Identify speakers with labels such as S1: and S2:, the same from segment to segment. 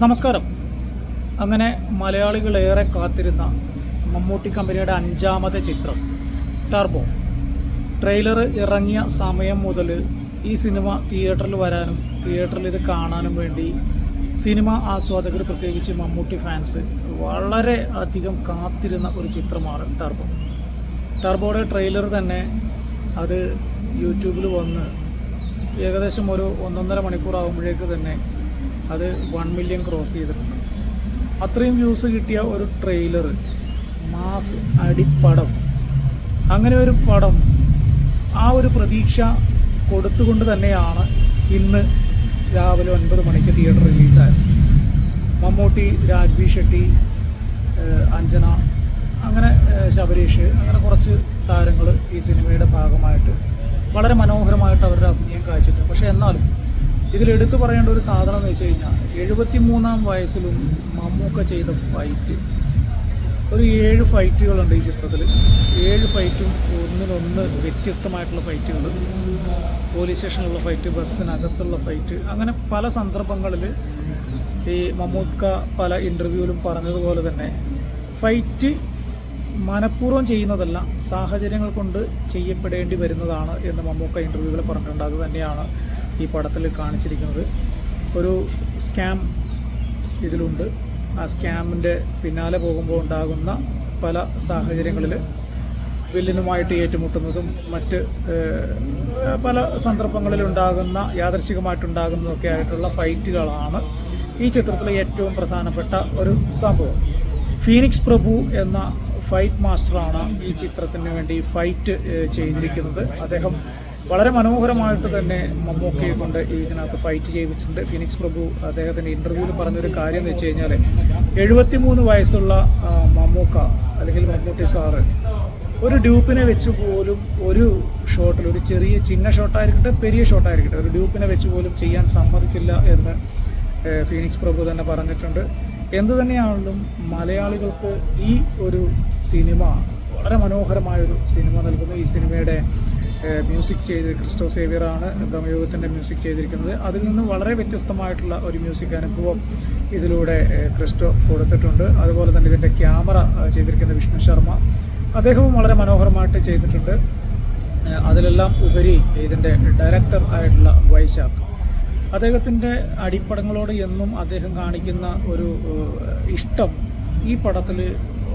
S1: നമസ്കാരം. അങ്ങനെ മലയാളികളേറെ കാത്തിരുന്ന മമ്മൂട്ടി കമ്പനിയുടെ 5ാമത്തെ ചിത്രം ടർബോ ട്രെയിലർ ഇറങ്ങിയ സമയം മുതൽ ഈ സിനിമ തിയേറ്ററിൽ വരാനും തിയേറ്ററിൽ ഇത് കാണാനും വേണ്ടി സിനിമ ആസ്വാദകർ, പ്രത്യേകിച്ച് മമ്മൂട്ടി ഫാൻസ്, വളരെ അധികം കാത്തിരുന്ന ഒരു ചിത്രമാണ് ടർബോ. ടർബോയുടെ ട്രെയിലർ തന്നെ അത് യൂട്യൂബിൽ വന്ന് ഏകദേശം ഒരു 1.5 മണിക്കൂർ ആകുമ്പോഴേക്ക് തന്നെ അത് 1 മില്യൺ ക്രോസ് ചെയ്തിട്ടുണ്ട്. അത്രയും വ്യൂസ് കിട്ടിയ ഒരു ട്രെയിലർ, മാസ് അടിപ്പടം, അങ്ങനെ ഒരു പടം, ആ ഒരു പ്രതീക്ഷ കൊടുത്തുകൊണ്ട് തന്നെയാണ് ഇന്ന് രാവിലെ 9 മണിക്ക് തിയേറ്റർ റിലീസായത്. മമ്മൂട്ടി, രാജ്ബി ഷെട്ടി, അഞ്ജന, അങ്ങനെ ശബരീഷ്, അങ്ങനെ കുറച്ച് താരങ്ങൾ ഈ സിനിമയുടെ ഭാഗമായിട്ട് വളരെ മനോഹരമായിട്ട് അവരുടെ അഭിനയം കാഴ്ചവെച്ചു. പക്ഷേ എന്നാലും ഇതിലെടുത്തു പറയേണ്ട ഒരു സാധനം എന്ന് വെച്ച് കഴിഞ്ഞാൽ 73ാം വയസ്സിലും മമ്മൂക്ക ചെയ്ത ഫൈറ്റ്, ഒരു 7 ഫൈറ്റുകളുണ്ട് ഈ ചിത്രത്തിൽ. 7 ഫൈറ്റും ഒന്നിനൊന്ന് വ്യത്യസ്തമായിട്ടുള്ള ഫൈറ്റുകൾ. പോലീസ് സ്റ്റേഷനിലുള്ള ഫൈറ്റ്, ബസ്സിനകത്തുള്ള ഫൈറ്റ്, അങ്ങനെ പല സന്ദർഭങ്ങളിൽ ഈ മമ്മൂക്ക പല ഇൻ്റർവ്യൂവിലും പറഞ്ഞതുപോലെ തന്നെ ഫൈറ്റ് മനഃപൂർവ്വം ചെയ്യുന്നതല്ല, സാഹചര്യങ്ങൾ കൊണ്ട് ചെയ്യപ്പെടേണ്ടി വരുന്നതാണ് എന്ന് മമ്മൂക്ക ഇൻ്റർവ്യൂവിൽ പറഞ്ഞിട്ടുണ്ട്. അത് തന്നെയാണ് ഈ പടത്തിൽ കാണിച്ചിരിക്കുന്നത്. ഒരു സ്കാം ഇതിലുണ്ട്. ആ സ്കാമിൻ്റെ പിന്നാലെ പോകുമ്പോൾ ഉണ്ടാകുന്ന പല സാഹചര്യങ്ങളിൽ വില്ലനുമായിട്ട് ഏറ്റുമുട്ടുന്നതും മറ്റ് പല സന്ദർഭങ്ങളിലുണ്ടാകുന്ന യാദൃശ്ചികമായിട്ടുണ്ടാകുന്നതൊക്കെ ആയിട്ടുള്ള ഫൈറ്റുകളാണ് ഈ ചിത്രത്തിലെ ഏറ്റവും പ്രധാനപ്പെട്ട ഒരു സംഭവം. ഫീനിക്സ് പ്രഭു എന്ന ഫൈറ്റ് മാസ്റ്ററാണ് ഈ ചിത്രത്തിന് വേണ്ടി ഫൈറ്റ് ചെയ്തിരിക്കുന്നത്. അദ്ദേഹം വളരെ മനോഹരമായിട്ട് തന്നെ മമ്മൂക്കയെ കൊണ്ട് ഇതിനകത്ത് ഫൈറ്റ് ചെയ്യിച്ചിട്ടുണ്ട്. ഫീനിക്സ് പ്രഭു അദ്ദേഹത്തിൻ്റെ ഇൻ്റർവ്യൂവിൽ പറഞ്ഞൊരു കാര്യം എന്ന് വെച്ച് കഴിഞ്ഞാൽ 73 വയസ്സുള്ള മമ്മൂക്ക അല്ലെങ്കിൽ മമ്മൂട്ടി സാറ് ഒരു ഡ്യൂപ്പിനെ വെച്ച് പോലും ഒരു ഷോട്ടിൽ, ഒരു ചെറിയ ചിന്ന ഷോട്ടായിരിക്കട്ടെ പെരിയ ഷോട്ടായിരിക്കട്ടെ, ഒരു ഡ്യൂപ്പിനെ വെച്ച് പോലും ചെയ്യാൻ സമ്മതിച്ചില്ല എന്ന് ഫീനിക്സ് പ്രഭു തന്നെ പറഞ്ഞിട്ടുണ്ട്. എന്തു തന്നെയാണെങ്കിലും മലയാളികൾക്ക് ഈ ഒരു സിനിമ വളരെ മനോഹരമായൊരു സിനിമ നൽകുന്നു. ഈ സിനിമയുടെ മ്യൂസിക് ചെയ്ത് ക്രിസ്റ്റോ സേവ്യറാണ് ബ്രഹ്മയുഗത്തിൻ്റെ മ്യൂസിക് ചെയ്തിരിക്കുന്നത്. അതിൽ നിന്ന് വളരെ വ്യത്യസ്തമായിട്ടുള്ള ഒരു മ്യൂസിക് അനുഭവം ഇതിലൂടെ ക്രിസ്റ്റോ കൊടുത്തിട്ടുണ്ട്. അതുപോലെ തന്നെ ഇതിൻ്റെ ക്യാമറ ചെയ്തിരിക്കുന്ന വിഷ്ണു ശർമ്മ, അദ്ദേഹവും വളരെ മനോഹരമായിട്ട് ചെയ്തിട്ടുണ്ട്. അതിലെല്ലാം ഉപരി ഇതിൻ്റെ ഡയറക്ടർ ആയിട്ടുള്ള വൈശാഖ്, അദ്ദേഹത്തിൻ്റെ അടിപ്പടങ്ങളോട് എന്നും അദ്ദേഹം കാണിക്കുന്ന ഒരു ഇഷ്ടം ഈ പടത്തിൽ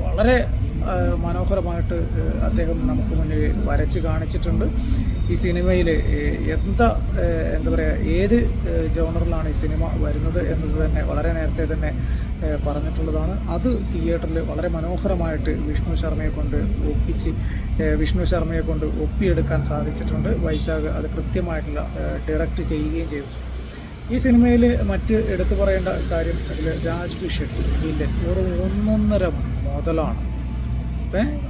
S1: വളരെ മനോഹരമായിട്ട് അദ്ദേഹം നമുക്ക് മുന്നിൽ വരച്ച് കാണിച്ചിട്ടുണ്ട്. ഈ സിനിമയിൽ എന്താ പറയുക, ഏത് ജോണറിലാണ് ഈ സിനിമ വരുന്നത് എന്നത് തന്നെ വളരെ നേരത്തെ തന്നെ പറഞ്ഞിട്ടുള്ളതാണ്. അത് തിയേറ്ററിൽ വളരെ മനോഹരമായിട്ട് വിഷ്ണു ശർമ്മയെ കൊണ്ട് ഒപ്പിയെടുക്കാൻ സാധിച്ചിട്ടുണ്ട്. വൈശാഖ് അത് കൃത്യമായിട്ടുള്ള ഡയറക്റ്റ് ചെയ്യുകയും ചെയ്തു. ഈ സിനിമയിൽ മറ്റ് എടുത്തു പറയേണ്ട കാര്യം, അതിൽ രാജ്ബി ഷെട്ടി വില്ലൻ ഒരു 1.5 മുതലാണ്.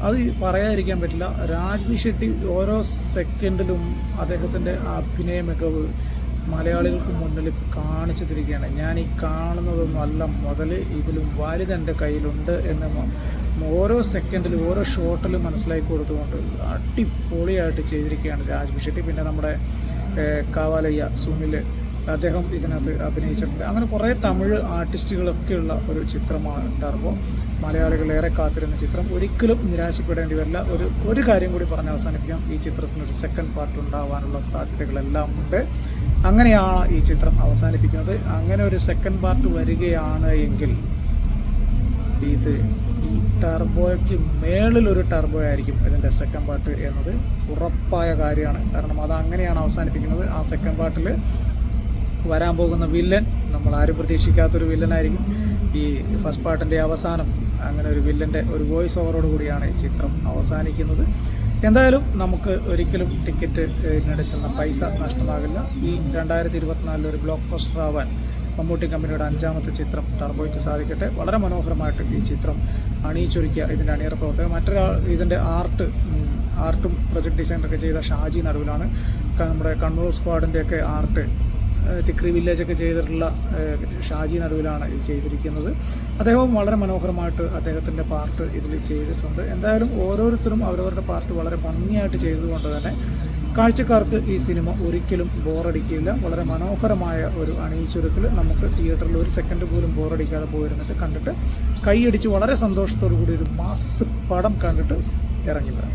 S1: അത് പറയാതിരിക്കാൻ പറ്റില്ല. രാജ്ബി ഷെട്ടി ഓരോ സെക്കൻഡിലും അദ്ദേഹത്തിൻ്റെ അഭിനയ മികവ് മലയാളികൾക്ക് മുന്നിൽ കാണിച്ചു തരികയാണ്. ഞാൻ ഈ കാണുന്നതൊന്നും അല്ല മുതൽ, ഇതിലും വലുത് എൻ്റെ കയ്യിലുണ്ട് എന്ന് ഓരോ സെക്കൻഡിലും ഓരോ ഷോട്ടിലും മനസ്സിലാക്കി കൊടുത്തുകൊണ്ട് അടിപൊളിയായിട്ട് ചെയ്തിരിക്കുകയാണ് രാജ്ബി ഷെട്ടി. പിന്നെ നമ്മുടെ കാവാലയ്യ സുനിൽ, അദ്ദേഹം ഇതിനകത്ത് അഭിനയിച്ചിട്ടുണ്ട്. അങ്ങനെ കുറേ തമിഴ് ആർട്ടിസ്റ്റുകളൊക്കെയുള്ള ഒരു ചിത്രമാണ് ടർബോ. മലയാളികളേറെ കാത്തിരുന്ന ചിത്രം. ഒരിക്കലും നിരാശപ്പെടേണ്ടി വരില്ല. ഒരു കാര്യം കൂടി പറഞ്ഞ് അവസാനിപ്പിക്കാം. ഈ ചിത്രത്തിനൊരു സെക്കൻഡ് പാർട്ട് ഉണ്ടാവാനുള്ള സാധ്യതകളെല്ലാം ഉണ്ട്. അങ്ങനെയാണ് ഈ ചിത്രം അവസാനിപ്പിക്കുന്നത്. അങ്ങനെ ഒരു സെക്കൻഡ് പാർട്ട് വരികയാണ് എങ്കിൽ ഇത് ഈ ടർബോയ്ക്ക് മേളിലൊരു ടർബോ ആയിരിക്കും ഇതിൻ്റെ സെക്കൻഡ് പാർട്ട് എന്നത് ഉറപ്പായ കാര്യമാണ്. കാരണം അത് അങ്ങനെയാണ് അവസാനിപ്പിക്കുന്നത്. ആ സെക്കൻഡ് പാർട്ടിൽ വരാൻ പോകുന്ന വില്ലൻ നമ്മൾ ആരും പ്രതീക്ഷിക്കാത്തൊരു വില്ലനായിരിക്കും. ഈ ഫസ്റ്റ് പാർട്ടിൻ്റെ അവസാനം അങ്ങനെ ഒരു വില്ലൻ്റെ ഒരു വോയിസ് ഓവറോട് കൂടിയാണ് ഈ ചിത്രം അവസാനിക്കുന്നത്. എന്തായാലും നമുക്ക് ഒരിക്കലും ടിക്കറ്റ് എടുക്കുന്ന പൈസ നഷ്ടമാകില്ല. ഈ 2024 ഒരു ബ്ലോക്ക് ബസ്റ്റർ ആവാൻ മമ്മൂട്ടി കമ്പനിയുടെ 5ാമത്തെ ചിത്രം ടർബോയ്ക്ക് സാധിക്കട്ടെ. വളരെ മനോഹരമായിട്ട് ഈ ചിത്രം അണിയിച്ചൊരുക്കിയ ഇതിൻ്റെ അണിയറ പ്രവർത്തകർ, ഇതിൻ്റെ ആർട്ടും പ്രൊജക്ട് ഡിസൈനറൊക്കെ ചെയ്ത ഷാജി നടുവിലാണ്. നമ്മുടെ കണ്ണൂർ സ്ക്വാഡിൻ്റെയൊക്കെ ആർട്ട് തിക്രി വില്ലേജൊക്കെ ചെയ്തിട്ടുള്ള ഷാജി നടുവിലാണ് ഇത് ചെയ്തിരിക്കുന്നത്. അദ്ദേഹവും വളരെ മനോഹരമായിട്ട് അദ്ദേഹത്തിൻ്റെ പാർട്ട് ഇതിൽ ചെയ്തിട്ടുണ്ട്. എന്തായാലും ഓരോരുത്തരും അവരവരുടെ പാർട്ട് വളരെ ഭംഗിയായിട്ട് ചെയ്തതുകൊണ്ട് തന്നെ കാഴ്ചക്കാർക്ക് ഈ സിനിമ ഒരിക്കലും ബോറടിക്കില്ല. വളരെ മനോഹരമായ ഒരു അണിയിച്ചൊരുക്കൽ നമുക്ക് തിയേറ്ററിൽ ഒരു സെക്കൻഡ് പോലും ബോറടിക്കാതെ പോയിരുന്നിട്ട് കണ്ടിട്ട് കൈയടിച്ച് വളരെ സന്തോഷത്തോടു കൂടി ഒരു മാസ് പടം കണ്ടിട്ട് ഇറങ്ങി വരാം.